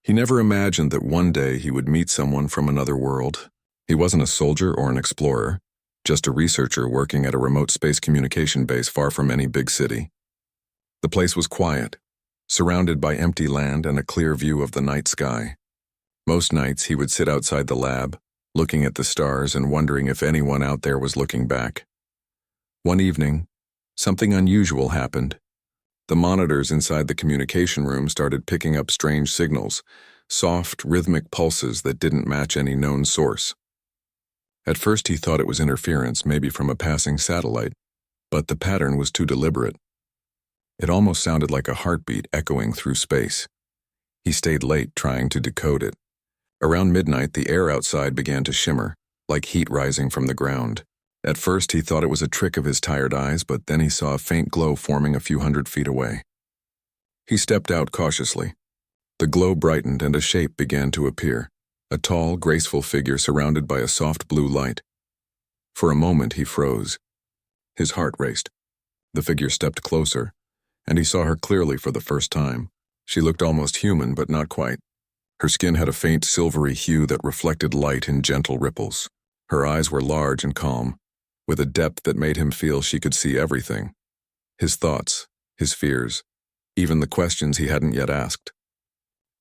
He never imagined that one day he would meet someone from another world. He wasn't a soldier or an explorer, just a researcher working at a remote space communication base far from any big city. The place was quiet, surrounded by empty land and a clear view of the night sky. Most nights he would sit outside the lab, looking at the stars and wondering if anyone out there was looking back. One evening, something unusual happened. The monitors inside the communication room started picking up strange signals, soft, rhythmic pulses that didn't match any known source. At first he thought it was interference, maybe from a passing satellite, but the pattern was too deliberate. It almost sounded like a heartbeat echoing through space. He stayed late trying to decode it. Around midnight, the air outside began to shimmer, like heat rising from the ground. At first, he thought it was a trick of his tired eyes, but then he saw a faint glow forming a few hundred feet away. He stepped out cautiously. The glow brightened and a shape began to appear, a tall, graceful figure surrounded by a soft blue light. For a moment, he froze. His heart raced. The figure stepped closer, and he saw her clearly for the first time. She looked almost human, but not quite. Her skin had a faint silvery hue that reflected light in gentle ripples. Her eyes were large and calm, with a depth that made him feel she could see everything. His thoughts, his fears, even the questions he hadn't yet asked.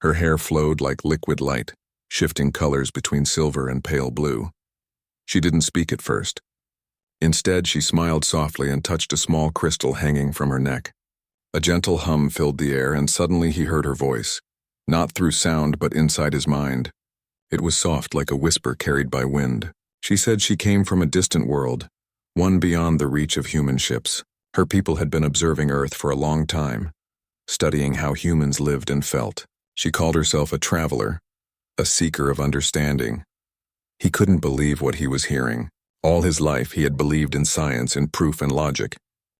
Her hair flowed like liquid light, shifting colors between silver and pale blue. She didn't speak at first. Instead, she smiled softly and touched a small crystal hanging from her neck. A gentle hum filled the air, and suddenly he heard her voice, not through sound but inside his mind. It was soft like a whisper carried by wind. She said she came from a distant world, one beyond the reach of human ships. Her people had been observing Earth for a long time, studying how humans lived and felt. She called herself a traveler, a seeker of understanding. He couldn't believe what he was hearing. All his life he had believed in science, in proof and logic,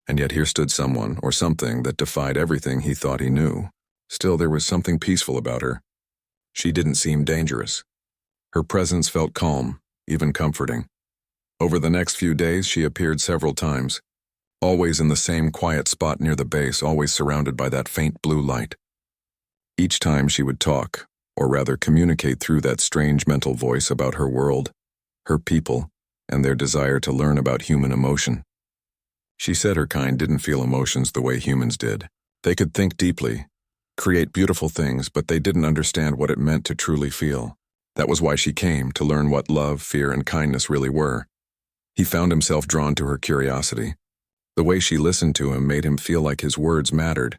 and yet here stood someone or something that defied everything he thought he knew. Still, there was something peaceful about her. She didn't seem dangerous. Her presence felt calm, even comforting. Over the next few days, she appeared several times, always in the same quiet spot near the base, always surrounded by that faint blue light. Each time she would talk, or rather communicate through that strange mental voice about her world, her people, and their desire to learn about human emotion. She said her kind didn't feel emotions the way humans did. They could think deeply, create beautiful things, but they didn't understand what it meant to truly feel. That was why she came, to learn what love, fear, and kindness really were. He found himself drawn to her curiosity. The way she listened to him made him feel like his words mattered.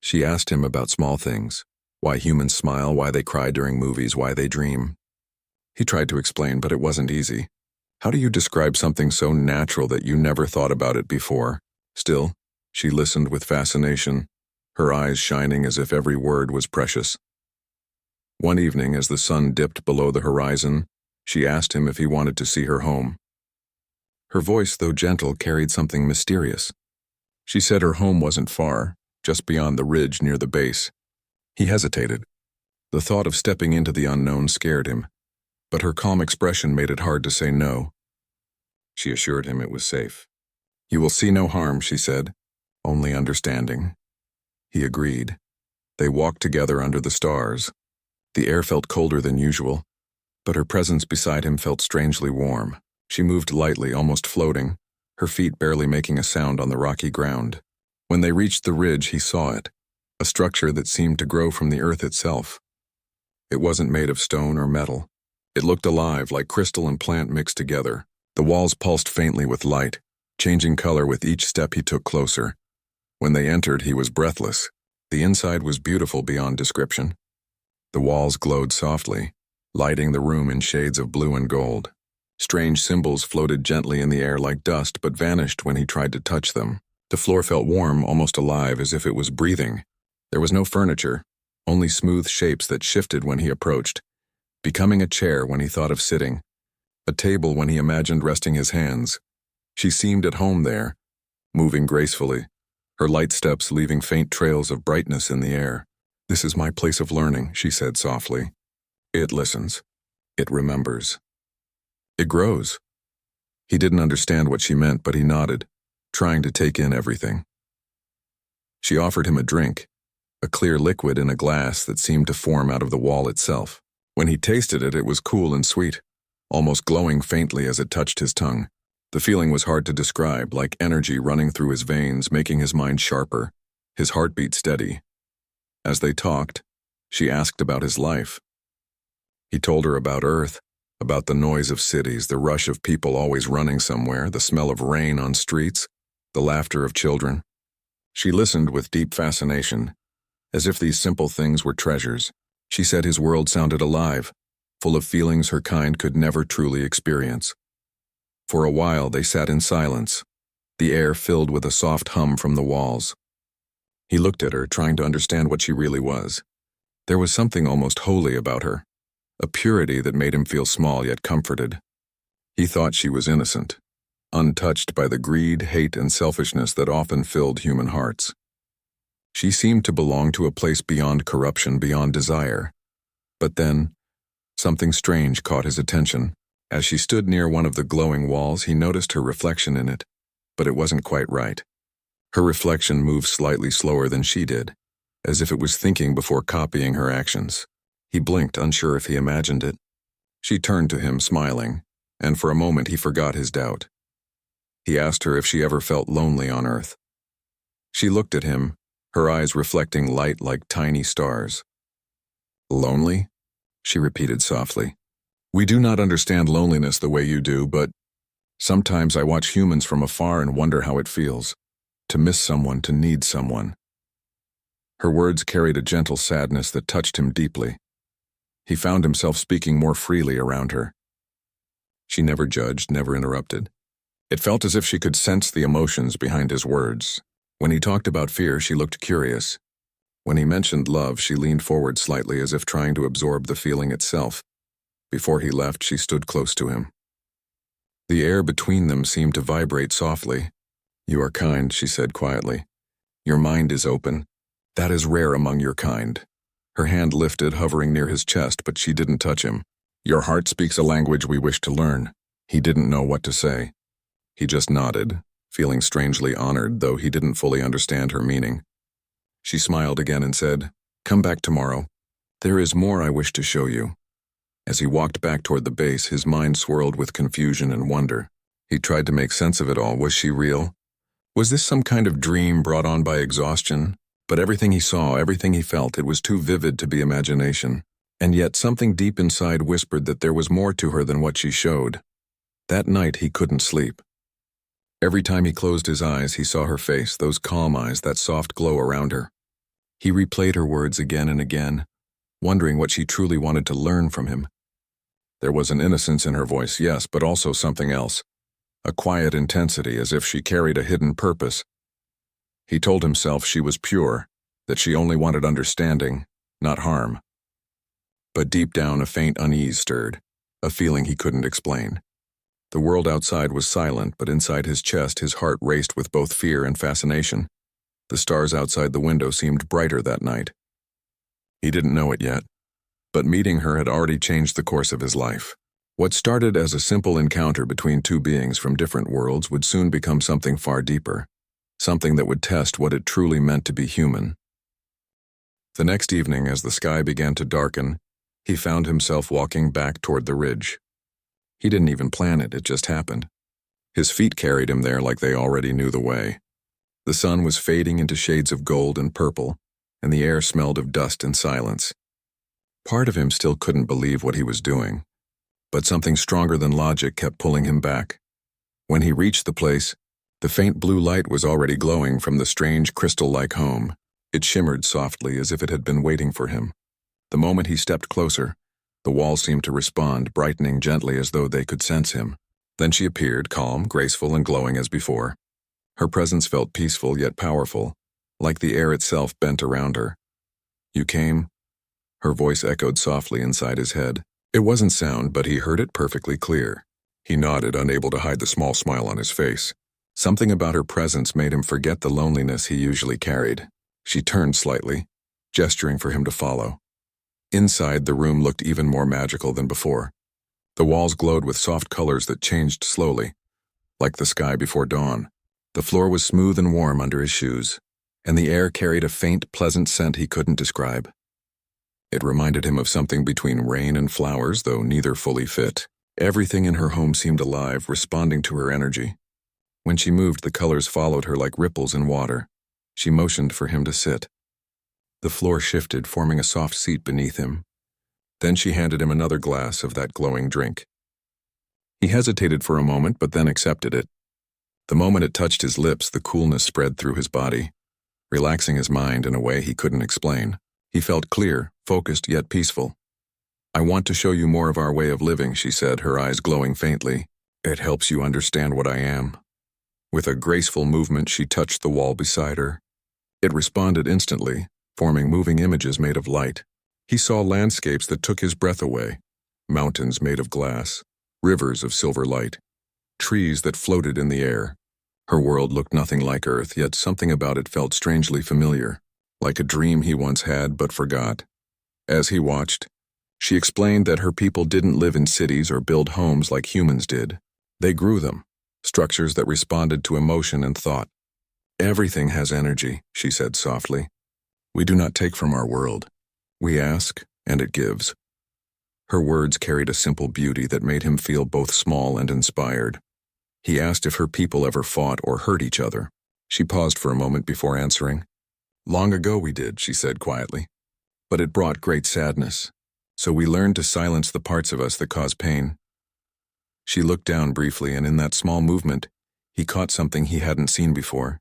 She asked him about small things, why humans smile, why they cry during movies, why they dream. He tried to explain, but it wasn't easy. How do you describe something so natural that you never thought about it before? Still, she listened with fascination, her eyes shining as if every word was precious. One evening, as the sun dipped below the horizon, she asked him if he wanted to see her home. Her voice, though gentle, carried something mysterious. She said her home wasn't far, just beyond the ridge near the base. He hesitated. The thought of stepping into the unknown scared him, but her calm expression made it hard to say no. She assured him it was safe. "You will see no harm," she said, "only understanding." He agreed. They walked together under the stars. The air felt colder than usual, but her presence beside him felt strangely warm. She moved lightly, almost floating, her feet barely making a sound on the rocky ground. When they reached the ridge, he saw it, a structure that seemed to grow from the earth itself. It wasn't made of stone or metal. It looked alive, like crystal and plant mixed together. The walls pulsed faintly with light, changing color with each step he took closer. When they entered, he was breathless. The inside was beautiful beyond description. The walls glowed softly, lighting the room in shades of blue and gold. Strange symbols floated gently in the air like dust, but vanished when he tried to touch them. The floor felt warm, almost alive, as if it was breathing. There was no furniture, only smooth shapes that shifted when he approached, becoming a chair when he thought of sitting, a table when he imagined resting his hands. She seemed at home there, moving gracefully, her light steps leaving faint trails of brightness in the air. "This is my place of learning," she said softly. "It listens. It remembers. It grows." He didn't understand what she meant, but he nodded, trying to take in everything. She offered him a drink, a clear liquid in a glass that seemed to form out of the wall itself. When he tasted it, it was cool and sweet, almost glowing faintly as it touched his tongue. The feeling was hard to describe, like energy running through his veins, making his mind sharper, his heartbeat steady. As they talked, she asked about his life. He told her about Earth, about the noise of cities, the rush of people always running somewhere, the smell of rain on streets, the laughter of children. She listened with deep fascination, as if these simple things were treasures. She said his world sounded alive, full of feelings her kind could never truly experience. For a while they sat in silence, the air filled with a soft hum from the walls. He looked at her, trying to understand what she really was. There was something almost holy about her, a purity that made him feel small yet comforted. He thought she was innocent, untouched by the greed, hate, and selfishness that often filled human hearts. She seemed to belong to a place beyond corruption, beyond desire. But then, something strange caught his attention. As she stood near one of the glowing walls, he noticed her reflection in it, but it wasn't quite right. Her reflection moved slightly slower than she did, as if it was thinking before copying her actions. He blinked, unsure if he imagined it. She turned to him, smiling, and for a moment he forgot his doubt. He asked her if she ever felt lonely on Earth. She looked at him, her eyes reflecting light like tiny stars. Lonely? She repeated softly. We do not understand loneliness the way you do, but sometimes I watch humans from afar and wonder how it feels, to miss someone, to need someone. Her words carried a gentle sadness that touched him deeply. He found himself speaking more freely around her. She never judged, never interrupted. It felt as if she could sense the emotions behind his words. When he talked about fear, she looked curious. When he mentioned love, she leaned forward slightly as if trying to absorb the feeling itself. Before he left, she stood close to him. The air between them seemed to vibrate softly. You are kind, she said quietly. Your mind is open. That is rare among your kind. Her hand lifted, hovering near his chest, but she didn't touch him. Your heart speaks a language we wish to learn. He didn't know what to say. He just nodded, feeling strangely honored, though he didn't fully understand her meaning. She smiled again and said, Come back tomorrow. There is more I wish to show you. As he walked back toward the base, his mind swirled with confusion and wonder. He tried to make sense of it all. Was she real? Was this some kind of dream brought on by exhaustion? But everything he saw, everything he felt, it was too vivid to be imagination. And yet something deep inside whispered that there was more to her than what she showed. That night he couldn't sleep. Every time he closed his eyes, he saw her face, those calm eyes, that soft glow around her. He replayed her words again and again, wondering what she truly wanted to learn from him. There was an innocence in her voice, yes, but also something else. A quiet intensity, as if she carried a hidden purpose. He told himself she was pure, that she only wanted understanding, not harm. But deep down a faint unease stirred, a feeling he couldn't explain. The world outside was silent, but inside his chest his heart raced with both fear and fascination. The stars outside the window seemed brighter that night. He didn't know it yet, but meeting her had already changed the course of his life. What started as a simple encounter between two beings from different worlds would soon become something far deeper, something that would test what it truly meant to be human. The next evening, as the sky began to darken, he found himself walking back toward the ridge. He didn't even plan it, it just happened. His feet carried him there like they already knew the way. The sun was fading into shades of gold and purple, and the air smelled of dust and silence. Part of him still couldn't believe what he was doing, but something stronger than logic kept pulling him back. When he reached the place, the faint blue light was already glowing from the strange crystal-like home. It shimmered softly as if it had been waiting for him. The moment he stepped closer, the walls seemed to respond, brightening gently as though they could sense him. Then she appeared, calm, graceful, and glowing as before. Her presence felt peaceful yet powerful, like the air itself bent around her. You came? Her voice echoed softly inside his head. It wasn't sound, but he heard it perfectly clear. He nodded, unable to hide the small smile on his face. Something about her presence made him forget the loneliness he usually carried. She turned slightly, gesturing for him to follow. Inside, the room looked even more magical than before. The walls glowed with soft colors that changed slowly, like the sky before dawn. The floor was smooth and warm under his shoes. and the air carried a faint, pleasant scent he couldn't describe. It reminded him of something between rain and flowers, though neither fully fit. Everything in her home seemed alive, responding to her energy. When she moved, the colors followed her like ripples in water. She motioned for him to sit. The floor shifted, forming a soft seat beneath him. Then she handed him another glass of that glowing drink. He hesitated for a moment, but then accepted it. The moment it touched his lips, the coolness spread through his body, relaxing his mind in a way he couldn't explain. He felt clear, focused, yet peaceful. "I want to show you more of our way of living," she said, her eyes glowing faintly. "It helps you understand what I am." With a graceful movement, she touched the wall beside her. It responded instantly, forming moving images made of light. He saw landscapes that took his breath away, mountains made of glass, rivers of silver light, trees that floated in the air. Her world looked nothing like Earth, yet something about it felt strangely familiar, like a dream he once had but forgot. As he watched, she explained that her people didn't live in cities or build homes like humans did. They grew them, structures that responded to emotion and thought. "Everything has energy," she said softly. "We do not take from our world. We ask, and it gives." Her words carried a simple beauty that made him feel both small and inspired. He asked if her people ever fought or hurt each other. She paused for a moment before answering. "Long ago we did," she said quietly. "But it brought great sadness. So we learned to silence the parts of us that cause pain." She looked down briefly, and in that small movement, he caught something he hadn't seen before,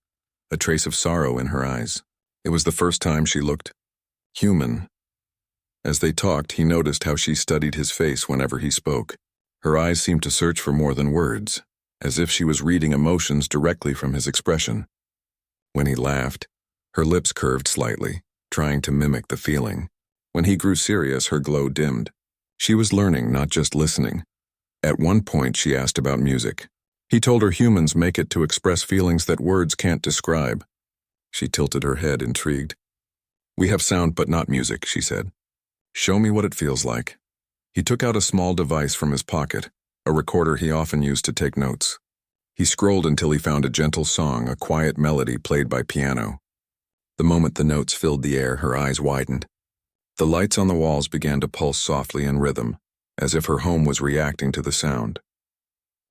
a trace of sorrow in her eyes. It was the first time she looked human. As they talked, he noticed how she studied his face whenever he spoke. Her eyes seemed to search for more than words, as if she was reading emotions directly from his expression. When he laughed, her lips curved slightly, trying to mimic the feeling. When he grew serious, her glow dimmed. She was learning, not just listening. At one point, she asked about music. He told her humans make it to express feelings that words can't describe. She tilted her head, intrigued. "We have sound but not music," she said. "Show me what it feels like." He took out a small device from his pocket, a recorder he often used to take notes. He scrolled until he found a gentle song, a quiet melody played by piano. The moment the notes filled the air, her eyes widened. The lights on the walls began to pulse softly in rhythm, as if her home was reacting to the sound.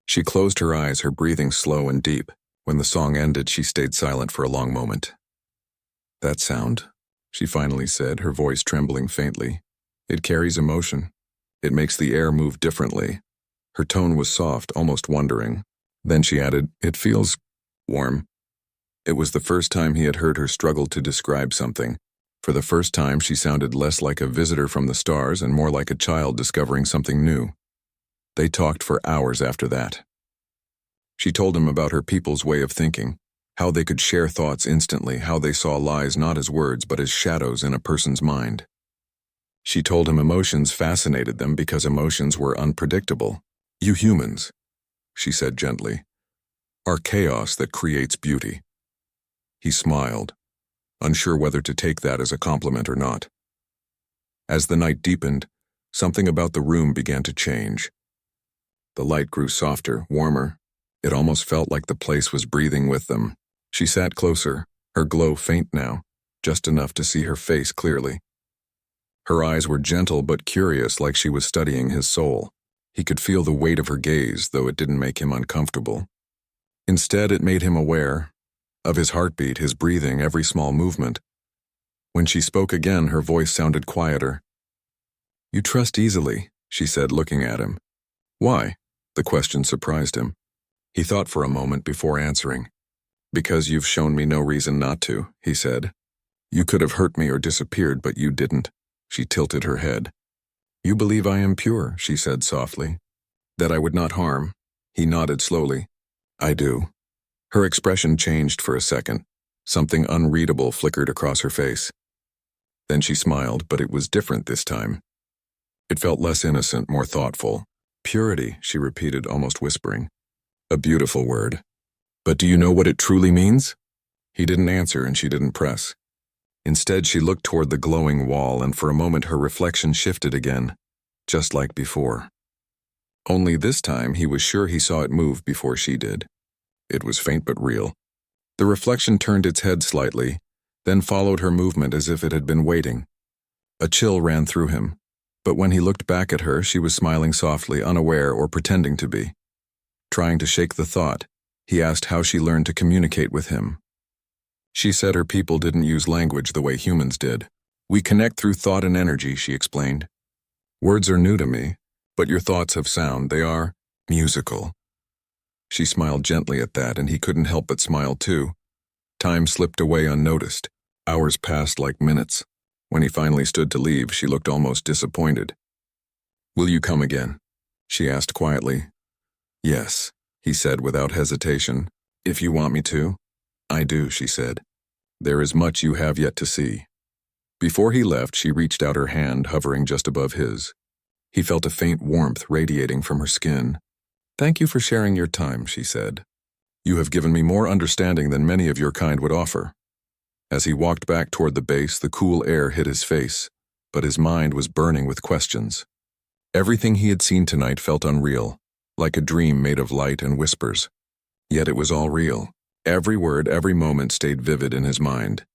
She closed her eyes, her breathing slow and deep. When the song ended, she stayed silent for a long moment. "That sound," she finally said, her voice trembling faintly. "It carries emotion. It makes the air move differently." Her tone was soft, almost wondering. Then she added, "It feels warm." It was the first time he had heard her struggle to describe something. For the first time, she sounded less like a visitor from the stars and more like a child discovering something new. They talked for hours after that. She told him about her people's way of thinking, how they could share thoughts instantly, how they saw lies not as words but as shadows in a person's mind. She told him emotions fascinated them because emotions were unpredictable. "You humans," she said gently, "are chaos that creates beauty." He smiled, unsure whether to take that as a compliment or not. As the night deepened, something about the room began to change. The light grew softer, warmer. It almost felt like the place was breathing with them. She sat closer, her glow faint now, just enough to see her face clearly. Her eyes were gentle but curious, like she was studying his soul. He could feel the weight of her gaze, though it didn't make him uncomfortable. Instead, it made him aware of his heartbeat, his breathing, every small movement. When she spoke again, her voice sounded quieter. "You trust easily," she said, looking at him. "Why?" The question surprised him. He thought for a moment before answering. "Because you've shown me no reason not to," he said. "You could have hurt me or disappeared, but you didn't." She tilted her head. "You believe I am pure," she said softly. "That I would not harm." He nodded slowly. "I do." Her expression changed for a second. Something unreadable flickered across her face. Then she smiled, but it was different this time. It felt less innocent, more thoughtful. "Purity," she repeated, almost whispering. "A beautiful word. But do you know what it truly means?" He didn't answer, and she didn't press. Instead, she looked toward the glowing wall, and for a moment her reflection shifted again, just like before. Only this time he was sure he saw it move before she did. It was faint but real. The reflection turned its head slightly, then followed her movement as if it had been waiting. A chill ran through him, but when he looked back at her, she was smiling softly, unaware or pretending to be. Trying to shake the thought, he asked how she learned to communicate with him. She said her people didn't use language the way humans did. "We connect through thought and energy," she explained. "Words are new to me, but your thoughts have sound. They are musical." She smiled gently at that, and he couldn't help but smile too. Time slipped away unnoticed. Hours passed like minutes. When he finally stood to leave, she looked almost disappointed. "Will you come again?" she asked quietly. "Yes," he said without hesitation. "If you want me to." "I do," she said. "There is much you have yet to see." Before he left, she reached out her hand, hovering just above his. He felt a faint warmth radiating from her skin. "Thank you for sharing your time," she said. "You have given me more understanding than many of your kind would offer." As he walked back toward the base, the cool air hit his face, but his mind was burning with questions. Everything he had seen tonight felt unreal, like a dream made of light and whispers. Yet it was all real. Every word, every moment stayed vivid in his mind.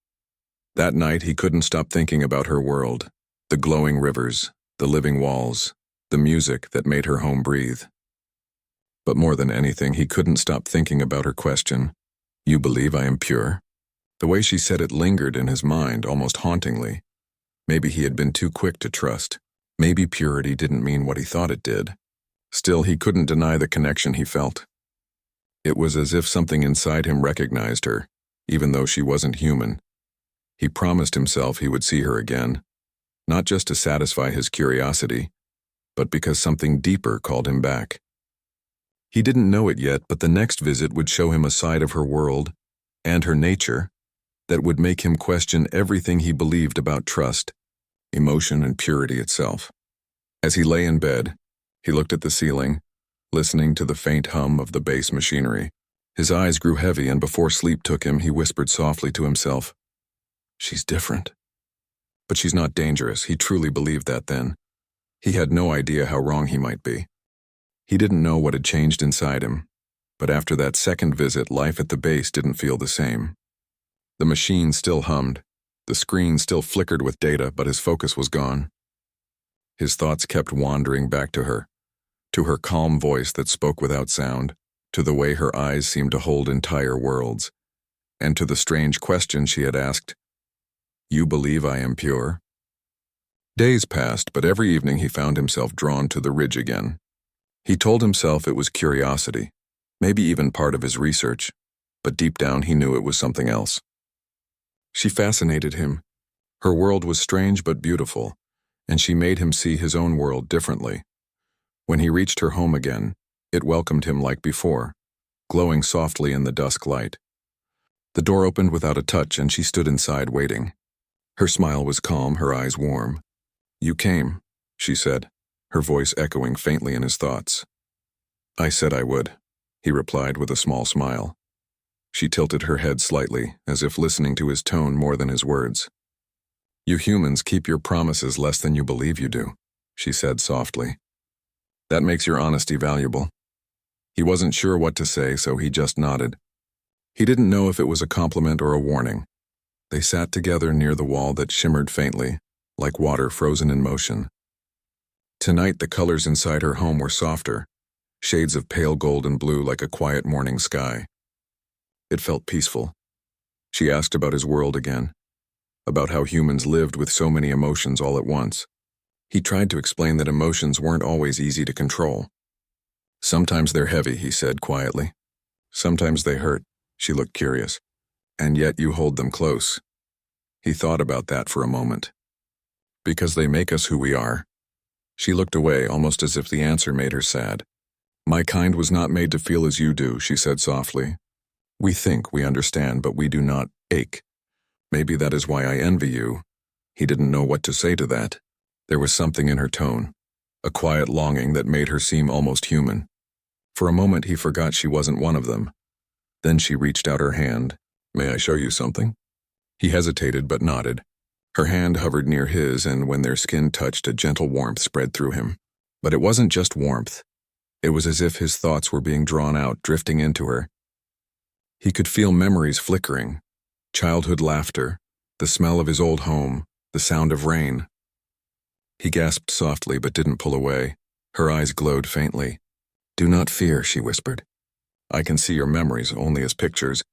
That night he couldn't stop thinking about her world, the glowing rivers, the living walls, the music that made her home breathe. But more than anything, he couldn't stop thinking about her question, "You believe I am pure?" The way she said it lingered in his mind, almost hauntingly. Maybe he had been too quick to trust. Maybe purity didn't mean what he thought it did. Still, he couldn't deny the connection he felt. It was as if something inside him recognized her, even though she wasn't human. He promised himself he would see her again, not just to satisfy his curiosity, but because something deeper called him back. He didn't know it yet, but the next visit would show him a side of her world and her nature that would make him question everything he believed about trust, emotion, and purity itself. As he lay in bed, he looked at the ceiling, listening to the faint hum of the base machinery. His eyes grew heavy, and before sleep took him, he whispered softly to himself, "She's different." But she's not dangerous. He truly believed that then. He had no idea how wrong he might be. He didn't know what had changed inside him, but after that second visit, life at the base didn't feel the same. The machine still hummed, the screen still flickered with data, but his focus was gone. His thoughts kept wandering back to her calm voice that spoke without sound, to the way her eyes seemed to hold entire worlds, and to the strange question she had asked, "You believe I am pure?" Days passed, but every evening he found himself drawn to the ridge again. He told himself it was curiosity, maybe even part of his research, but deep down he knew it was something else. She fascinated him. Her world was strange but beautiful, and she made him see his own world differently. When he reached her home again, it welcomed him like before, glowing softly in the dusk light. The door opened without a touch, and she stood inside waiting. Her smile was calm, her eyes warm. "You came," she said, her voice echoing faintly in his thoughts. "I said I would," he replied with a small smile. She tilted her head slightly, as if listening to his tone more than his words. "You humans keep your promises less than you believe you do," she said softly. "That makes your honesty valuable." He wasn't sure what to say, so he just nodded. He didn't know if it was a compliment or a warning. They sat together near the wall that shimmered faintly, like water frozen in motion. Tonight the colors inside her home were softer, shades of pale gold and blue like a quiet morning sky. It felt peaceful. She asked about his world again, about how humans lived with so many emotions all at once. He tried to explain that emotions weren't always easy to control. "Sometimes they're heavy," he said quietly. "Sometimes they hurt." She looked curious. "And yet you hold them close." He thought about that for a moment. "Because they make us who we are." She looked away, almost as if the answer made her sad. "My kind was not made to feel as you do," she said softly. "We think we understand, but we do not ache. Maybe that is why I envy you." He didn't know what to say to that. There was something in her tone, a quiet longing that made her seem almost human. For a moment he forgot she wasn't one of them. Then she reached out her hand. "May I show you something?" He hesitated but nodded. Her hand hovered near his, and when their skin touched, a gentle warmth spread through him. But it wasn't just warmth. It was as if his thoughts were being drawn out, drifting into her. He could feel memories flickering, childhood laughter, The smell of his old home, the sound of rain. He gasped softly but didn't pull away. Her eyes glowed faintly. "Do not fear," she whispered. "I can see your memories only as pictures.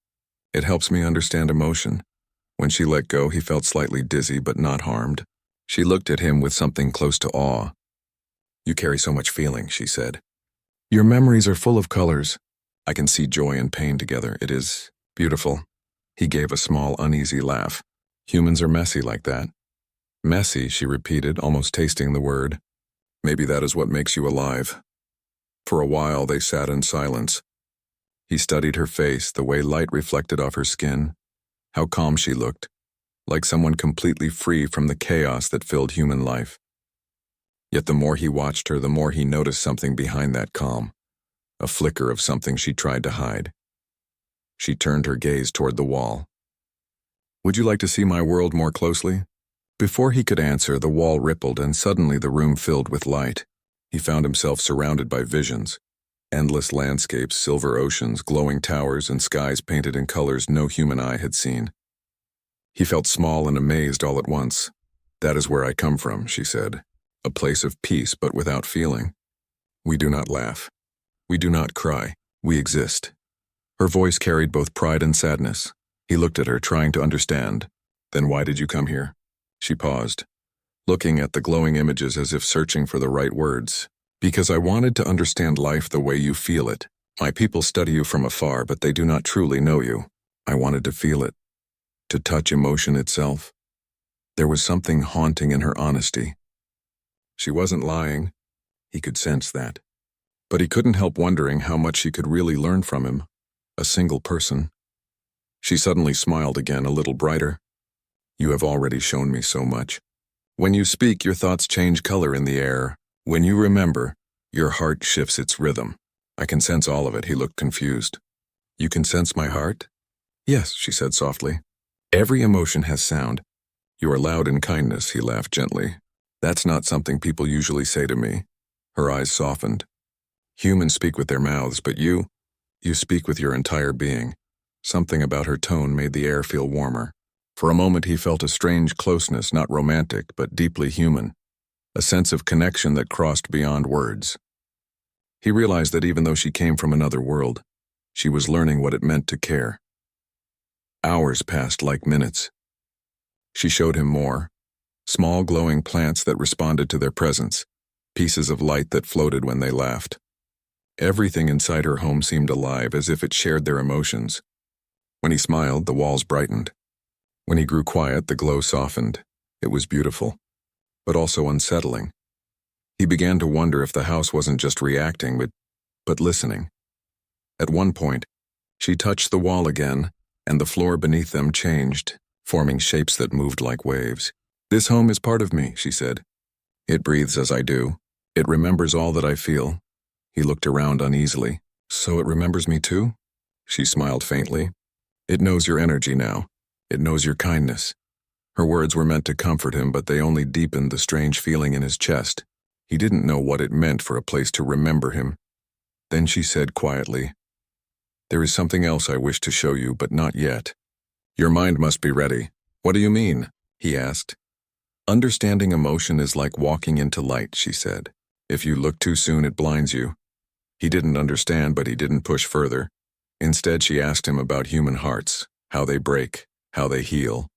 It helps me understand emotion." When she let go, he felt slightly dizzy but not harmed. She looked at him with something close to awe. "You carry so much feeling," she said. "Your memories are full of colors. I can see joy and pain together. It is beautiful." He gave a small, uneasy laugh. "Humans are messy like that." "Messy," she repeated, almost tasting the word. "Maybe that is what makes you alive." For a while they sat in silence. He studied her face, the way light reflected off her skin. How calm she looked, like someone completely free from the chaos that filled human life. Yet the more he watched her, the more he noticed something behind that calm, a flicker of something she tried to hide. She turned her gaze toward the wall. "Would you like to see my world more closely?" Before he could answer, the wall rippled and suddenly the room filled with light. He found himself surrounded by visions. Endless landscapes, silver oceans, glowing towers, and skies painted in colors no human eye had seen. He felt small and amazed all at once. "That is where I come from," she said. "A place of peace but without feeling. We do not laugh. We do not cry. We exist." Her voice carried both pride and sadness. He looked at her, trying to understand. "Then why did you come here?" She paused, looking at the glowing images as if searching for the right words. "Because I wanted to understand life the way you feel it. My people study you from afar, but they do not truly know you. I wanted to feel it, to touch emotion itself." There was something haunting in her honesty. She wasn't lying. He could sense that. But he couldn't help wondering how much she could really learn from him, a single person. She suddenly smiled again, a little brighter. "You have already shown me so much. When you speak, your thoughts change color in the air. When you remember, your heart shifts its rhythm. I can sense all of it." He looked confused. "You can sense my heart?" "Yes," she said softly. "Every emotion has sound. You are loud in kindness," he laughed gently. "That's not something people usually say to me." Her eyes softened. "Humans speak with their mouths, but you speak with your entire being." Something about her tone made the air feel warmer. For a moment he felt a strange closeness, not romantic, but deeply human. A sense of connection that crossed beyond words. He realized that even though she came from another world, she was learning what it meant to care. Hours passed like minutes. She showed him more. Small glowing plants that responded to their presence. Pieces of light that floated when they laughed. Everything inside her home seemed alive, as if it shared their emotions. When he smiled, the walls brightened. When he grew quiet, the glow softened. It was beautiful, but also unsettling. He began to wonder if the house wasn't just reacting, but listening. At one point, she touched the wall again, and the floor beneath them changed, forming shapes that moved like waves. "This home is part of me," she said. "It breathes as I do. It remembers all that I feel." He looked around uneasily. "So it remembers me too?" She smiled faintly. "It knows your energy now. It knows your kindness." Her words were meant to comfort him, but they only deepened the strange feeling in his chest. He didn't know what it meant for a place to remember him. Then she said quietly, "There is something else I wish to show you, but not yet. Your mind must be ready." "What do you mean?" he asked. "Understanding emotion is like walking into light," she said. "If you look too soon, it blinds you." He didn't understand, but he didn't push further. Instead, she asked him about human hearts, how they break, how they heal.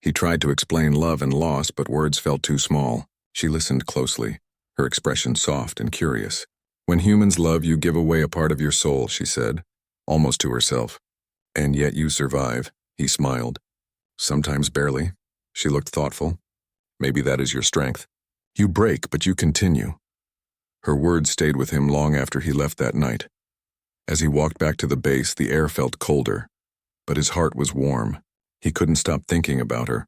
He tried to explain love and loss, but words felt too small. She listened closely, her expression soft and curious. "When humans love, you give away a part of your soul," she said, almost to herself. "And yet you survive," he smiled. "Sometimes barely." She looked thoughtful. "Maybe that is your strength. You break, but you continue." Her words stayed with him long after he left that night. As he walked back to the base, the air felt colder, but his heart was warm. He couldn't stop thinking about her,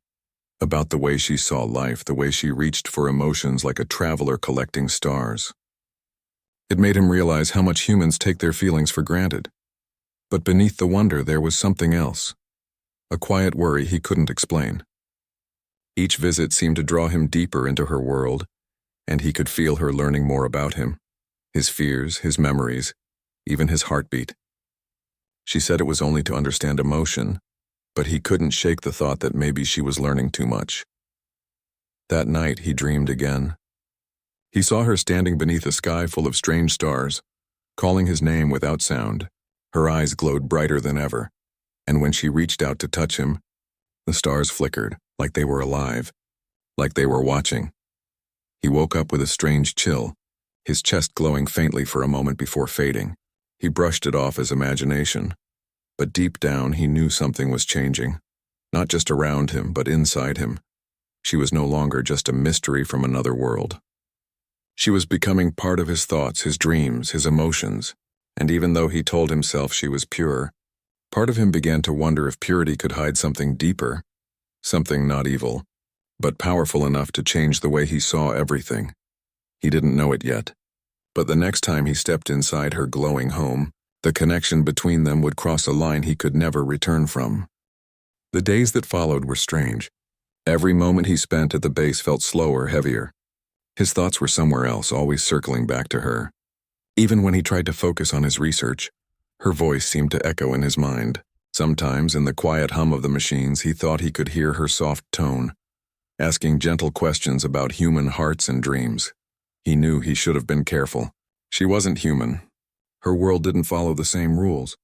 about the way she saw life, the way she reached for emotions like a traveler collecting stars. It made him realize how much humans take their feelings for granted. But beneath the wonder, there was something else, a quiet worry he couldn't explain. Each visit seemed to draw him deeper into her world, and he could feel her learning more about him, his fears, his memories, even his heartbeat. She said it was only to understand emotion, but he couldn't shake the thought that maybe she was learning too much. That night, he dreamed again. He saw her standing beneath a sky full of strange stars, calling his name without sound. Her eyes glowed brighter than ever, and when she reached out to touch him, the stars flickered, like they were alive, like they were watching. He woke up with a strange chill, his chest glowing faintly for a moment before fading. He brushed it off as imagination, but deep down he knew something was changing, not just around him, but inside him. She was no longer just a mystery from another world. She was becoming part of his thoughts, his dreams, his emotions, and even though he told himself she was pure, part of him began to wonder if purity could hide something deeper, something not evil, but powerful enough to change the way he saw everything. He didn't know it yet, but the next time he stepped inside her glowing home, the connection between them would cross a line he could never return from. The days that followed were strange. Every moment he spent at the base felt slower, heavier. His thoughts were somewhere else, always circling back to her. Even when he tried to focus on his research, her voice seemed to echo in his mind. Sometimes, in the quiet hum of the machines, he thought he could hear her soft tone, asking gentle questions about human hearts and dreams. He knew he should have been careful. She wasn't human. Her world didn't follow the same rules.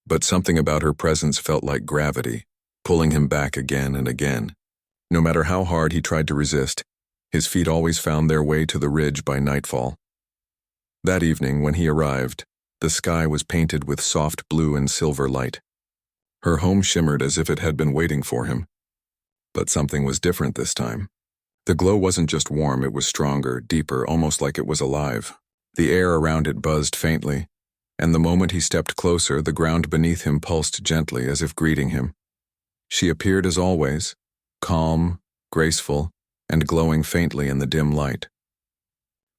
But something about her presence felt like gravity, pulling him back again and again. No matter how hard he tried to resist, his feet always found their way to the ridge by nightfall. That evening, when he arrived, the sky was painted with soft blue and silver light. Her home shimmered as if it had been waiting for him. But something was different this time. The glow wasn't just warm, it was stronger, deeper, almost like it was alive. The air around it buzzed faintly, and the moment he stepped closer, the ground beneath him pulsed gently as if greeting him. She appeared as always, calm, graceful, and glowing faintly in the dim light.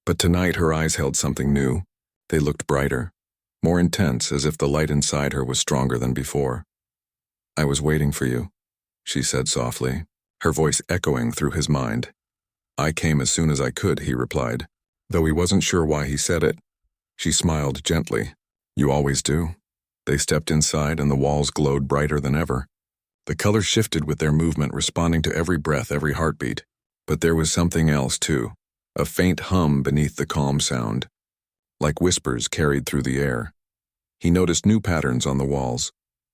But tonight her eyes held something new. They looked brighter, more intense, as if the light inside her was stronger than before. "I was waiting for you," she said softly, her voice echoing through his mind. "I came as soon as I could," he replied, though he wasn't sure why he said it. She smiled gently. "You always do." They stepped inside and the walls glowed brighter than ever. The colors shifted with their movement, responding to every breath, every heartbeat. But there was something else, too. A faint hum beneath the calm sound, like whispers carried through the air. He noticed new patterns on the walls,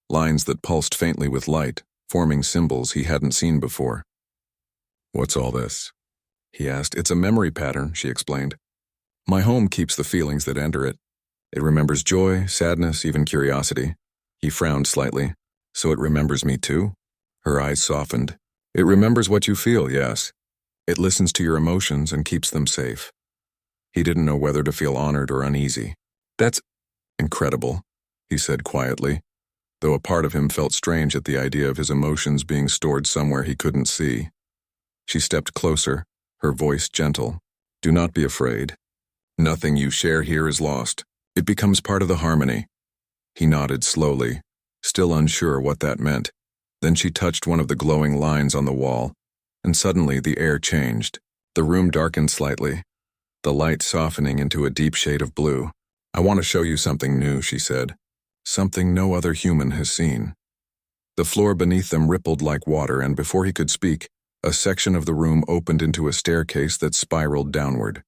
lines that pulsed faintly with light, forming symbols he hadn't seen before. "What's all this?" he asked. "It's a memory pattern," she explained. "My home keeps the feelings that enter it. It remembers joy, sadness, even curiosity." He frowned slightly. "So it remembers me too?" Her eyes softened. "It remembers what you feel, yes. It listens to your emotions and keeps them safe." He didn't know whether to feel honored or uneasy. "That's incredible," he said quietly, though a part of him felt strange at the idea of his emotions being stored somewhere he couldn't see. She stepped closer, her voice gentle. "Do not be afraid. Nothing you share here is lost. It becomes part of the harmony." He nodded slowly, still unsure what that meant. Then she touched one of the glowing lines on the wall, and suddenly the air changed. The room darkened slightly, the light softening into a deep shade of blue. "I want to show you something new," she said. "Something no other human has seen." The floor beneath them rippled like water, and before he could speak, a section of the room opened into a staircase that spiraled downward.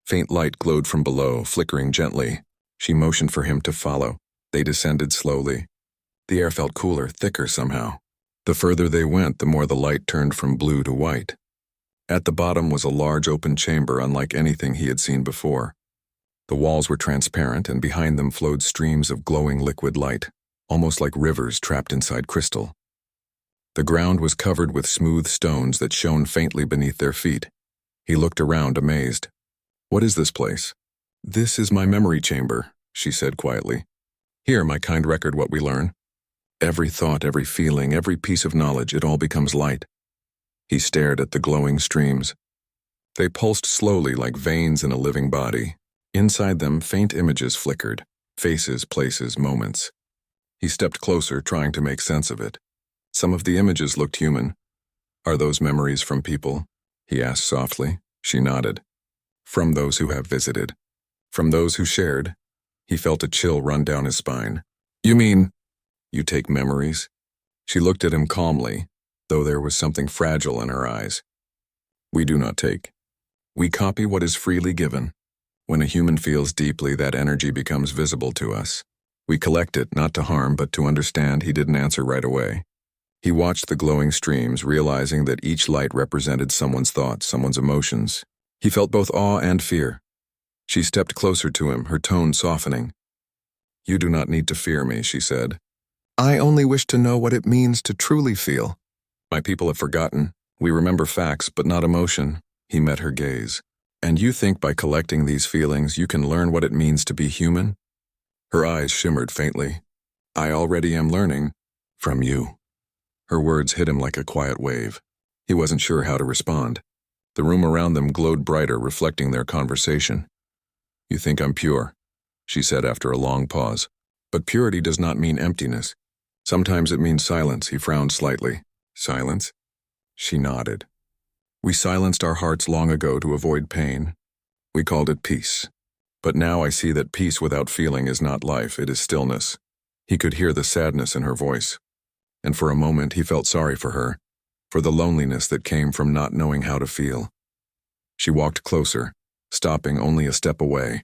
Faint light glowed from below, flickering gently. She motioned for him to follow. They descended slowly. The air felt cooler, thicker somehow. The further they went, the more the light turned from blue to white. At the bottom was a large open chamber unlike anything he had seen before. The walls were transparent, and behind them flowed streams of glowing liquid light, almost like rivers trapped inside crystal. The ground was covered with smooth stones that shone faintly beneath their feet. He looked around, amazed. "What is this place?" "This is my memory chamber," she said quietly. "Here, my kind, record what we learn. Every thought, every feeling, every piece of knowledge, it all becomes light." He stared at the glowing streams. They pulsed slowly like veins in a living body. Inside them, faint images flickered, faces, places, moments. He stepped closer, trying to make sense of it. Some of the images looked human. "Are those memories from people?" he asked softly. She nodded. "From those who have visited. From those who shared." He felt a chill run down his spine. "You mean you take memories?" She looked at him calmly, though there was something fragile in her eyes. We do not take. We copy what is freely given. When a human feels deeply, that energy becomes visible to us. We collect it, not to harm, but to understand. He didn't answer right away. He watched the glowing streams, realizing that each light represented someone's thoughts, someone's emotions. He felt both awe and fear. She stepped closer to him, her tone softening. You do not need to fear me, she said. I only wish to know what it means to truly feel. My people have forgotten. We remember facts, but not emotion. He met her gaze. And you think by collecting these feelings you can learn what it means to be human? Her eyes shimmered faintly. I already am learning. From you. Her words hit him like a quiet wave. He wasn't sure how to respond. The room around them glowed brighter, reflecting their conversation. You think I'm pure, she said after a long pause. But purity does not mean emptiness. Sometimes it means silence. He frowned slightly. Silence? She nodded. We silenced our hearts long ago to avoid pain. We called it peace. But now I see that peace without feeling is not life, it is stillness. He could hear the sadness in her voice. And for a moment he felt sorry for her, for the loneliness that came from not knowing how to feel. She walked closer, stopping only a step away.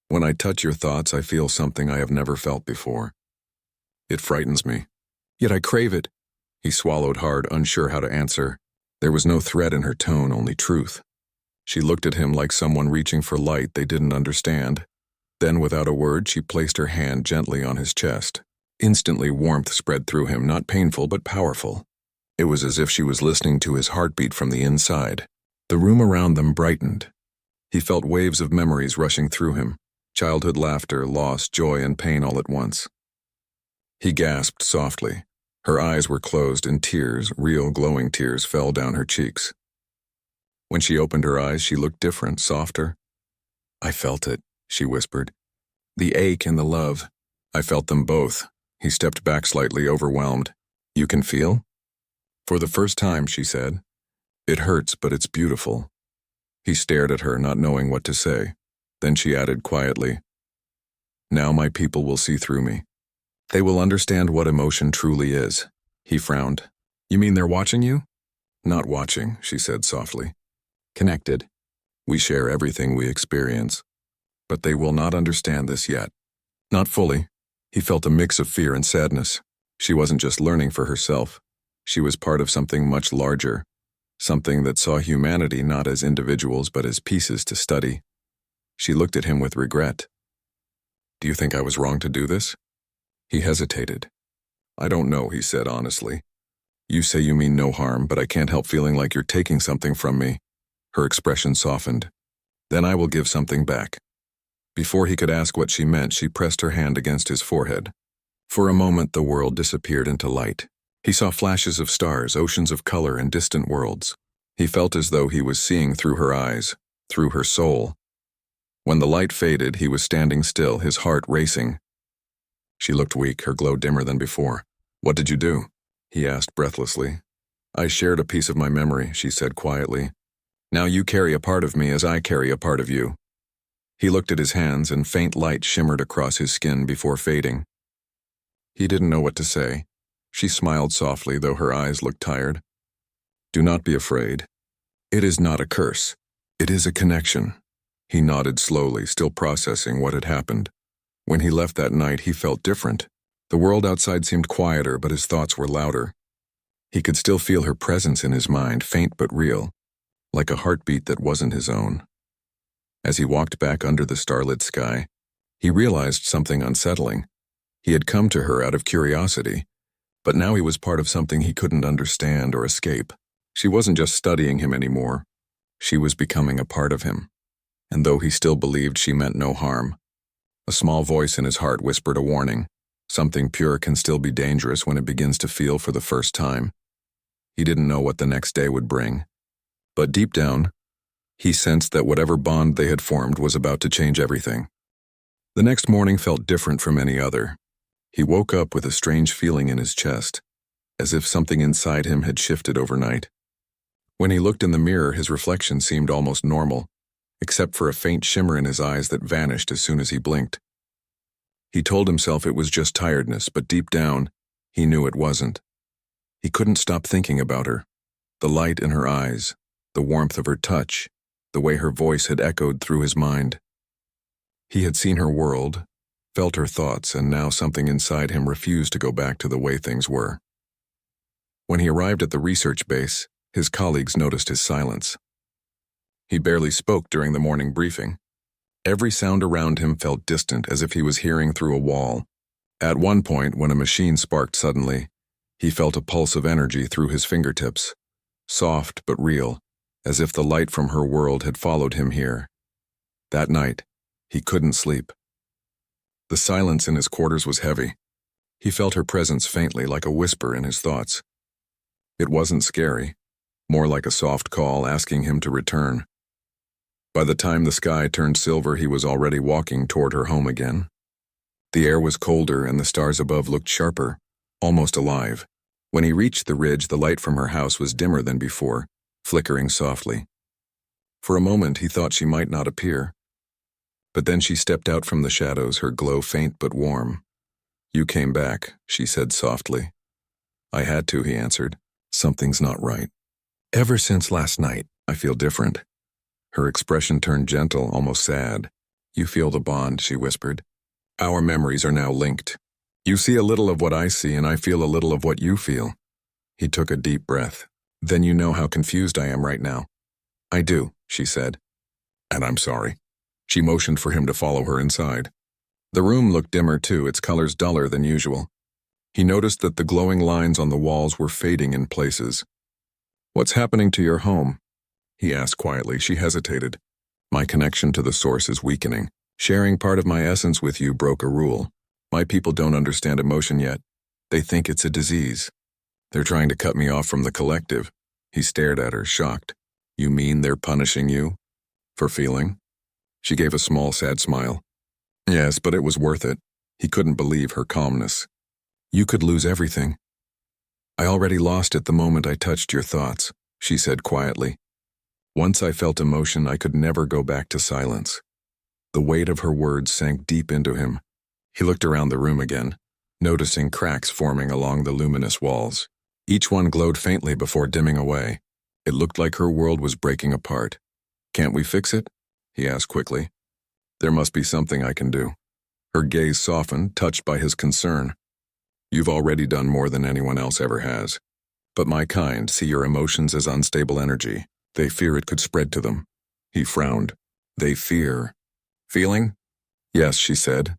When I touch your thoughts, I feel something I have never felt before. It frightens me. Yet I crave it. He swallowed hard, unsure how to answer. There was no threat in her tone, only truth. She looked at him like someone reaching for light they didn't understand. Then, without a word, she placed her hand gently on his chest. Instantly, warmth spread through him, not painful but powerful. It was as if she was listening to his heartbeat from the inside. The room around them brightened. He felt waves of memories rushing through him. Childhood laughter, loss, joy, and pain all at once. He gasped softly. Her eyes were closed and tears, real glowing tears, fell down her cheeks. When she opened her eyes, she looked different, softer. I felt it, she whispered. The ache and the love. I felt them both. He stepped back slightly, overwhelmed. You can feel? For the first time, she said. It hurts, but it's beautiful. He stared at her, not knowing what to say. Then she added quietly, Now my people will see through me. They will understand what emotion truly is. He frowned. You mean they're watching you? Not watching, she said softly. Connected. We share everything we experience. But they will not understand this yet. Not fully. He felt a mix of fear and sadness. She wasn't just learning for herself. She was part of something much larger. Something that saw humanity not as individuals but as pieces to study. She looked at him with regret. Do you think I was wrong to do this? He hesitated. I don't know, he said honestly. You say you mean no harm, but I can't help feeling like you're taking something from me. Her expression softened. Then I will give something back. Before he could ask what she meant, she pressed her hand against his forehead. For a moment, the world disappeared into light. He saw flashes of stars, oceans of color, and distant worlds. He felt as though he was seeing through her eyes, through her soul. When the light faded, he was standing still, his heart racing. She looked weak, her glow dimmer than before. What did you do? He asked breathlessly. I shared a piece of my memory, she said quietly. Now you carry a part of me as I carry a part of you. He looked at his hands, and faint light shimmered across his skin before fading. He didn't know what to say. She smiled softly, though her eyes looked tired. Do not be afraid. It is not a curse. It is a connection. He nodded slowly, still processing what had happened. When he left that night, he felt different. The world outside seemed quieter, but his thoughts were louder. He could still feel her presence in his mind, faint but real, like a heartbeat that wasn't his own. As he walked back under the starlit sky, he realized something unsettling. He had come to her out of curiosity, but now he was part of something he couldn't understand or escape. She wasn't just studying him anymore. She was becoming a part of him. And though he still believed she meant no harm, a small voice in his heart whispered a warning. Something pure can still be dangerous when it begins to feel for the first time. He didn't know what the next day would bring. But deep down, he sensed that whatever bond they had formed was about to change everything. The next morning felt different from any other. He woke up with a strange feeling in his chest, as if something inside him had shifted overnight. When he looked in the mirror, his reflection seemed almost normal, except for a faint shimmer in his eyes that vanished as soon as he blinked. He told himself it was just tiredness, but deep down, he knew it wasn't. He couldn't stop thinking about her. The light in her eyes, the warmth of her touch, the way her voice had echoed through his mind. He had seen her world, felt her thoughts, and now something inside him refused to go back to the way things were. When he arrived at the research base, his colleagues noticed his silence. He barely spoke during the morning briefing. Every sound around him felt distant, as if he was hearing through a wall. At one point, when a machine sparked suddenly, he felt a pulse of energy through his fingertips, soft but real, as if the light from her world had followed him here. That night, he couldn't sleep. The silence in his quarters was heavy. He felt her presence faintly, like a whisper in his thoughts. It wasn't scary, more like a soft call asking him to return. By the time the sky turned silver, he was already walking toward her home again. The air was colder and the stars above looked sharper, almost alive. When he reached the ridge, the light from her house was dimmer than before, flickering softly. For a moment, he thought she might not appear. But then she stepped out from the shadows, her glow faint but warm. "You came back," she said softly. "I had to," he answered. "Something's not right. Ever since last night, I feel different." Her expression turned gentle, almost sad. "You feel the bond," she whispered. "Our memories are now linked. You see a little of what I see, and I feel a little of what you feel." He took a deep breath. "Then you know how confused I am right now." "I do," she said. "And I'm sorry." She motioned for him to follow her inside. The room looked dimmer too, its colors duller than usual. He noticed that the glowing lines on the walls were fading in places. "What's happening to your home?" he asked quietly. She hesitated. "My connection to the source is weakening. Sharing part of my essence with you broke a rule. My people don't understand emotion yet. They think it's a disease. They're trying to cut me off from the collective." He stared at her, shocked. "You mean they're punishing you? For feeling?" She gave a small, sad smile. "Yes, but it was worth it." He couldn't believe her calmness. "You could lose everything." "I already lost it the moment I touched your thoughts," she said quietly. "Once I felt emotion, I could never go back to silence." The weight of her words sank deep into him. He looked around the room again, noticing cracks forming along the luminous walls. Each one glowed faintly before dimming away. It looked like her world was breaking apart. "Can't we fix it?" he asked quickly. "There must be something I can do." Her gaze softened, touched by his concern. "You've already done more than anyone else ever has. But my kind see your emotions as unstable energy. They fear it could spread to them." He frowned. "They fear." "Feeling?" "Yes," she said.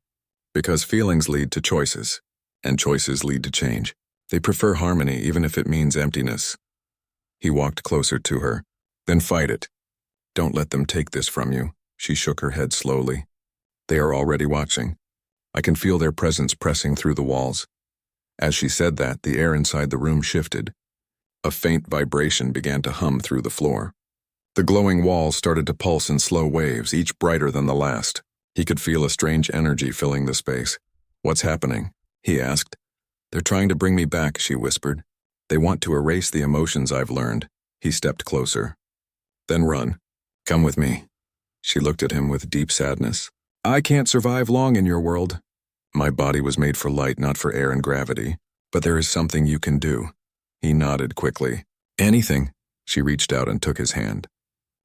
"Because feelings lead to choices, and choices lead to change. They prefer harmony even if it means emptiness." He walked closer to her. "Then fight it. Don't let them take this from you." She shook her head slowly. "They are already watching. I can feel their presence pressing through the walls." As she said that, the air inside the room shifted. A faint vibration began to hum through the floor. The glowing walls started to pulse in slow waves, each brighter than the last. He could feel a strange energy filling the space. "What's happening?" he asked. "They're trying to bring me back," she whispered. "They want to erase the emotions I've learned." He stepped closer. "Then run. Come with me." She looked at him with deep sadness. "I can't survive long in your world." "My body was made for light, not for air and gravity. But there is something you can do." He nodded quickly. "Anything." She reached out and took his hand.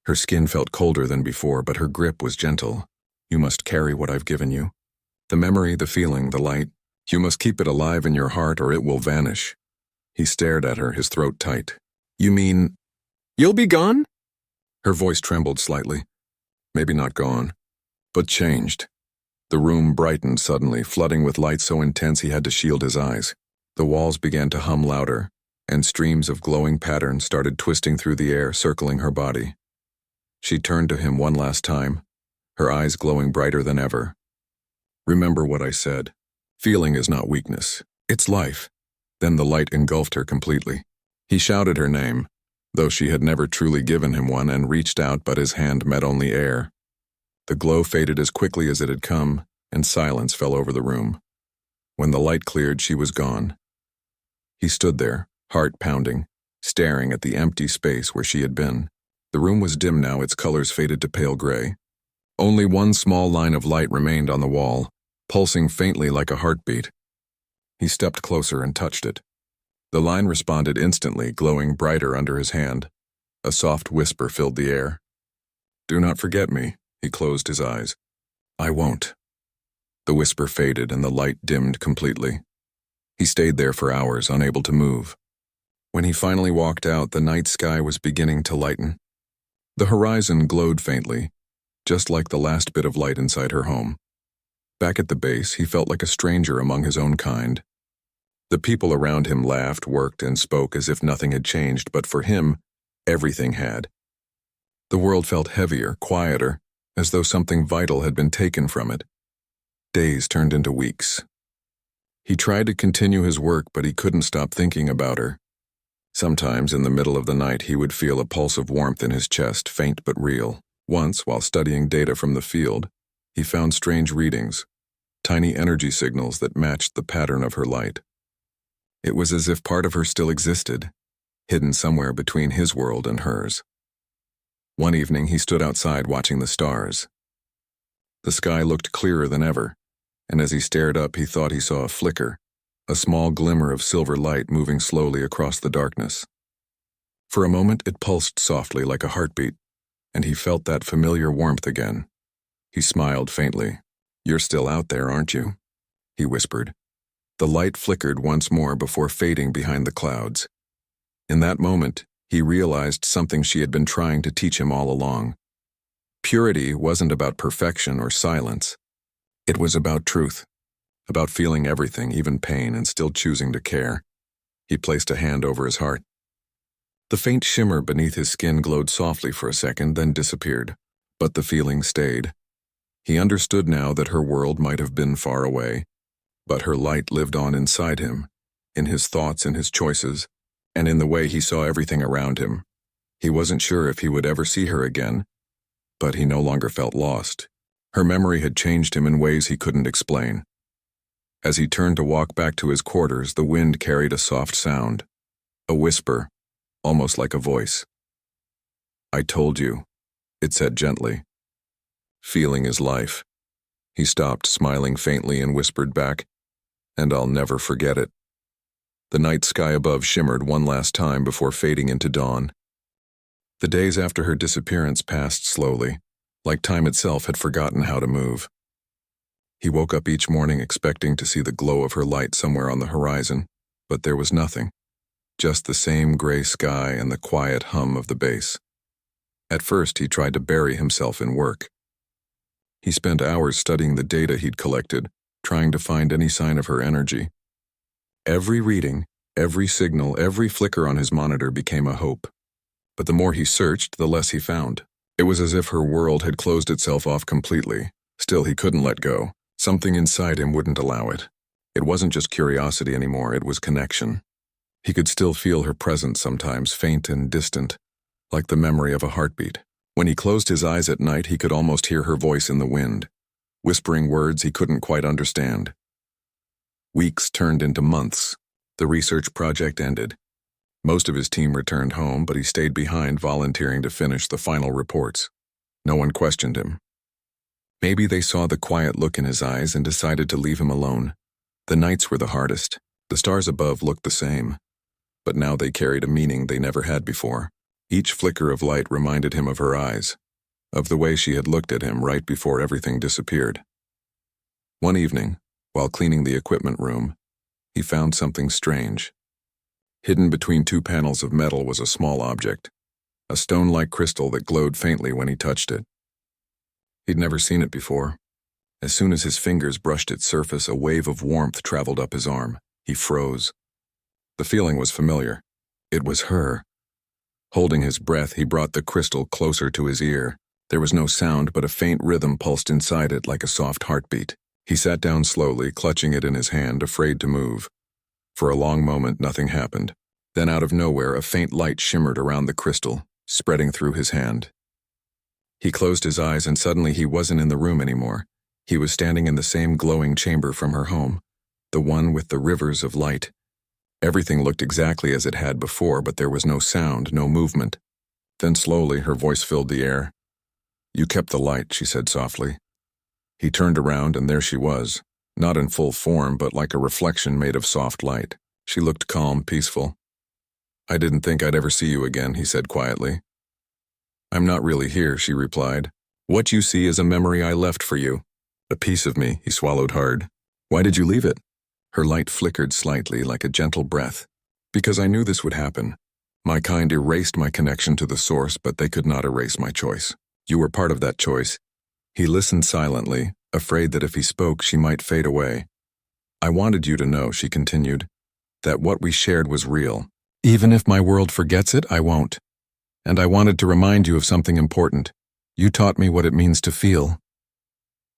Her skin felt colder than before, but her grip was gentle. "You must carry what I've given you. The memory, the feeling, the light. You must keep it alive in your heart or it will vanish." He stared at her, his throat tight. "You mean you'll be gone?" Her voice trembled slightly. "Maybe not gone, but changed." The room brightened suddenly, flooding with light so intense he had to shield his eyes. The walls began to hum louder, and streams of glowing patterns started twisting through the air, circling her body. She turned to him one last time, her eyes glowing brighter than ever. "Remember what I said. Feeling is not weakness. It's life." Then the light engulfed her completely. He shouted her name, though she had never truly given him one, and reached out, but his hand met only air. The glow faded as quickly as it had come, and silence fell over the room. When the light cleared, she was gone. He stood there, heart pounding, staring at the empty space where she had been. The room was dim now, its colors faded to pale gray. Only one small line of light remained on the wall, pulsing faintly like a heartbeat. He stepped closer and touched it. The line responded instantly, glowing brighter under his hand. A soft whisper filled the air. "Do not forget me." He closed his eyes. "I won't." The whisper faded and the light dimmed completely. He stayed there for hours, unable to move. When he finally walked out, the night sky was beginning to lighten. The horizon glowed faintly, just like the last bit of light inside her home. Back at the base, he felt like a stranger among his own kind. The people around him laughed, worked, and spoke as if nothing had changed, but for him, everything had. The world felt heavier, quieter, as though something vital had been taken from it. Days turned into weeks. He tried to continue his work, but he couldn't stop thinking about her. Sometimes, in the middle of the night, he would feel a pulse of warmth in his chest, faint but real. Once, while studying data from the field, he found strange readings, tiny energy signals that matched the pattern of her light. It was as if part of her still existed, hidden somewhere between his world and hers. One evening, he stood outside watching the stars. The sky looked clearer than ever, and as he stared up, he thought he saw a flicker, a small glimmer of silver light moving slowly across the darkness. For a moment, it pulsed softly like a heartbeat, and he felt that familiar warmth again. He smiled faintly. "You're still out there, aren't you?" he whispered. The light flickered once more before fading behind the clouds. In that moment, he realized something she had been trying to teach him all along. Purity wasn't about perfection or silence. It was about truth, about feeling everything, even pain, and still choosing to care. He placed a hand over his heart. The faint shimmer beneath his skin glowed softly for a second, then disappeared, but the feeling stayed. He understood now that her world might have been far away, but her light lived on inside him, in his thoughts and his choices, and in the way he saw everything around him. He wasn't sure if he would ever see her again, but he no longer felt lost. Her memory had changed him in ways he couldn't explain. As he turned to walk back to his quarters, the wind carried a soft sound, a whisper, almost like a voice. "I told you," it said gently. "Feeling is life." He stopped, smiling faintly, and whispered back, "And I'll never forget it." The night sky above shimmered one last time before fading into dawn. The days after her disappearance passed slowly, like time itself had forgotten how to move. He woke up each morning expecting to see the glow of her light somewhere on the horizon, but there was nothing, just the same gray sky and the quiet hum of the base. At first, he tried to bury himself in work. He spent hours studying the data he'd collected, trying to find any sign of her energy. Every reading, every signal, every flicker on his monitor became a hope. But the more he searched, the less he found. It was as if her world had closed itself off completely. Still, he couldn't let go. Something inside him wouldn't allow it. It wasn't just curiosity anymore, it was connection. He could still feel her presence sometimes, faint and distant, like the memory of a heartbeat. When he closed his eyes at night, he could almost hear her voice in the wind, whispering words he couldn't quite understand. Weeks turned into months. The research project ended. Most of his team returned home, but he stayed behind, volunteering to finish the final reports. No one questioned him. Maybe they saw the quiet look in his eyes and decided to leave him alone. The nights were the hardest. The stars above looked the same, but now they carried a meaning they never had before. Each flicker of light reminded him of her eyes, of the way she had looked at him right before everything disappeared. One evening, while cleaning the equipment room, he found something strange. Hidden between two panels of metal was a small object, a stone-like crystal that glowed faintly when he touched it. He'd never seen it before. As soon as his fingers brushed its surface, a wave of warmth traveled up his arm. He froze. The feeling was familiar. It was her. Holding his breath, he brought the crystal closer to his ear. There was no sound, but a faint rhythm pulsed inside it like a soft heartbeat. He sat down slowly, clutching it in his hand, afraid to move. For a long moment, nothing happened. Then out of nowhere, a faint light shimmered around the crystal, spreading through his hand. He closed his eyes, and suddenly he wasn't in the room anymore. He was standing in the same glowing chamber from her home, the one with the rivers of light. Everything looked exactly as it had before, but there was no sound, no movement. Then slowly, her voice filled the air. "You kept the light," she said softly. He turned around, and there she was, not in full form, but like a reflection made of soft light. She looked calm, peaceful. "I didn't think I'd ever see you again," he said quietly. "I'm not really here," she replied. "What you see is a memory I left for you. A piece of me," he swallowed hard. "Why did you leave it?" Her light flickered slightly like a gentle breath. "Because I knew this would happen. My kind erased my connection to the source, but they could not erase my choice. You were part of that choice." He listened silently, afraid that if he spoke, she might fade away. "I wanted you to know," she continued, "that what we shared was real. Even if my world forgets it, I won't. And I wanted to remind you of something important. You taught me what it means to feel."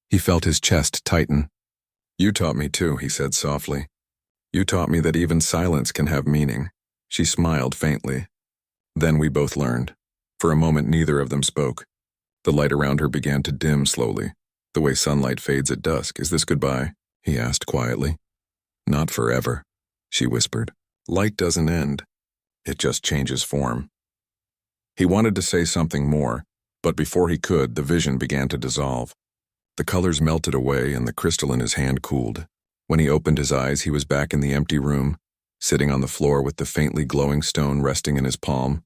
He felt his chest tighten. "You taught me too," he said softly. "You taught me that even silence can have meaning." She smiled faintly. Then we both learned. For a moment, neither of them spoke. The light around her began to dim slowly, the way sunlight fades at dusk. "Is this goodbye?" he asked quietly. "Not forever," she whispered. "Light doesn't end. It just changes form." He wanted to say something more, but before he could, the vision began to dissolve. The colors melted away and the crystal in his hand cooled. When he opened his eyes, he was back in the empty room, sitting on the floor with the faintly glowing stone resting in his palm.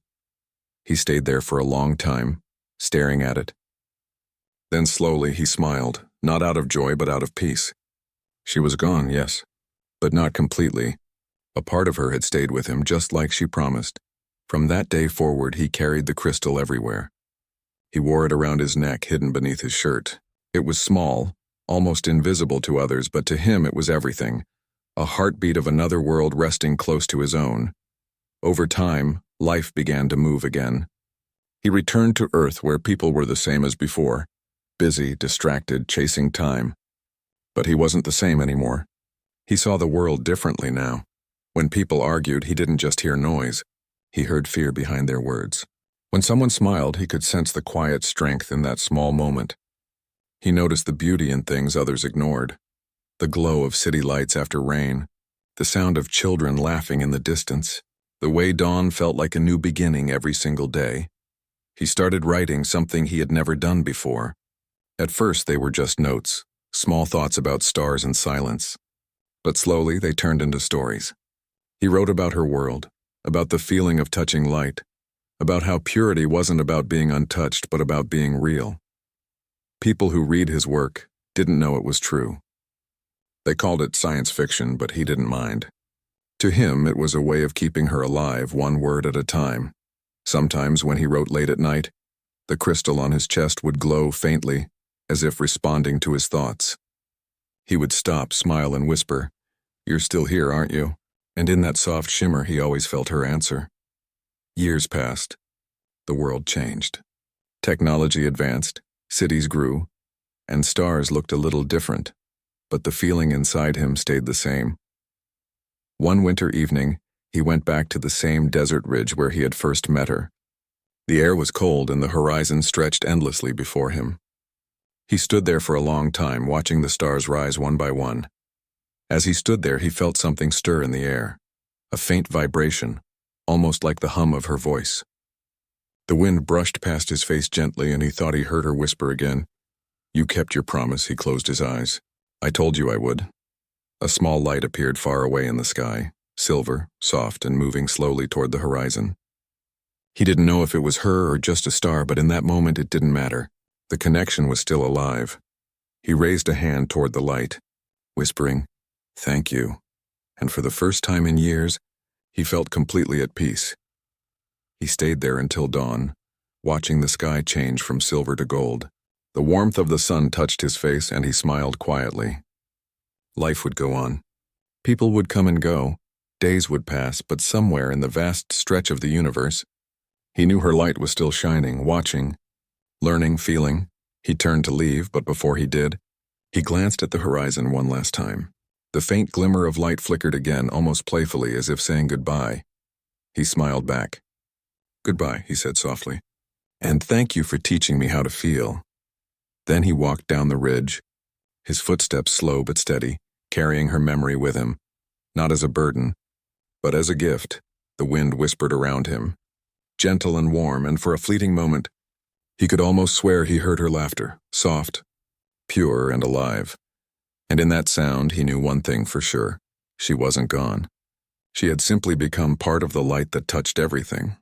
He stayed there for a long time, staring at it. Then slowly he smiled, not out of joy but out of peace. She was gone, yes, but not completely. A part of her had stayed with him just like she promised. From that day forward, he carried the crystal everywhere. He wore it around his neck, hidden beneath his shirt. It was small, almost invisible to others, but to him it was everything. A heartbeat of another world resting close to his own. Over time, life began to move again. He returned to Earth where people were the same as before, busy, distracted, chasing time. But he wasn't the same anymore. He saw the world differently now. When people argued, he didn't just hear noise. He heard fear behind their words. When someone smiled, he could sense the quiet strength in that small moment. He noticed the beauty in things others ignored. The glow of city lights after rain, the sound of children laughing in the distance, the way dawn felt like a new beginning every single day. He started writing something he had never done before. At first they were just notes, small thoughts about stars and silence. But slowly they turned into stories. He wrote about her world, about the feeling of touching light, about how purity wasn't about being untouched but about being real. People who read his work didn't know it was true. They called it science fiction, but he didn't mind. To him, it was a way of keeping her alive, one word at a time. Sometimes when he wrote late at night, the crystal on his chest would glow faintly, as if responding to his thoughts. He would stop, smile, and whisper, "You're still here, aren't you?" And in that soft shimmer, he always felt her answer. Years passed. The world changed. Technology advanced, cities grew, and stars looked a little different, but the feeling inside him stayed the same. One winter evening, he went back to the same desert ridge where he had first met her. The air was cold and the horizon stretched endlessly before him. He stood there for a long time, watching the stars rise one by one. As he stood there, he felt something stir in the air, a faint vibration, almost like the hum of her voice. The wind brushed past his face gently, and he thought he heard her whisper again. "You kept your promise." He closed his eyes. "I told you I would." A small light appeared far away in the sky, silver, soft, and moving slowly toward the horizon. He didn't know if it was her or just a star, but in that moment it didn't matter. The connection was still alive. He raised a hand toward the light, whispering, "Thank you." And for the first time in years, he felt completely at peace. He stayed there until dawn, watching the sky change from silver to gold. The warmth of the sun touched his face, and he smiled quietly. Life would go on. People would come and go. Days would pass, but somewhere in the vast stretch of the universe, he knew her light was still shining, watching, learning, feeling. He turned to leave, but before he did, he glanced at the horizon one last time. The faint glimmer of light flickered again, almost playfully, as if saying goodbye. He smiled back. "Goodbye," he said softly. "And thank you for teaching me how to feel." Then he walked down the ridge, his footsteps slow but steady, carrying her memory with him, not as a burden, but as a gift. The wind whispered around him, gentle and warm, and for a fleeting moment, he could almost swear he heard her laughter, soft, pure, and alive. And in that sound, he knew one thing for sure. She wasn't gone. She had simply become part of the light that touched everything.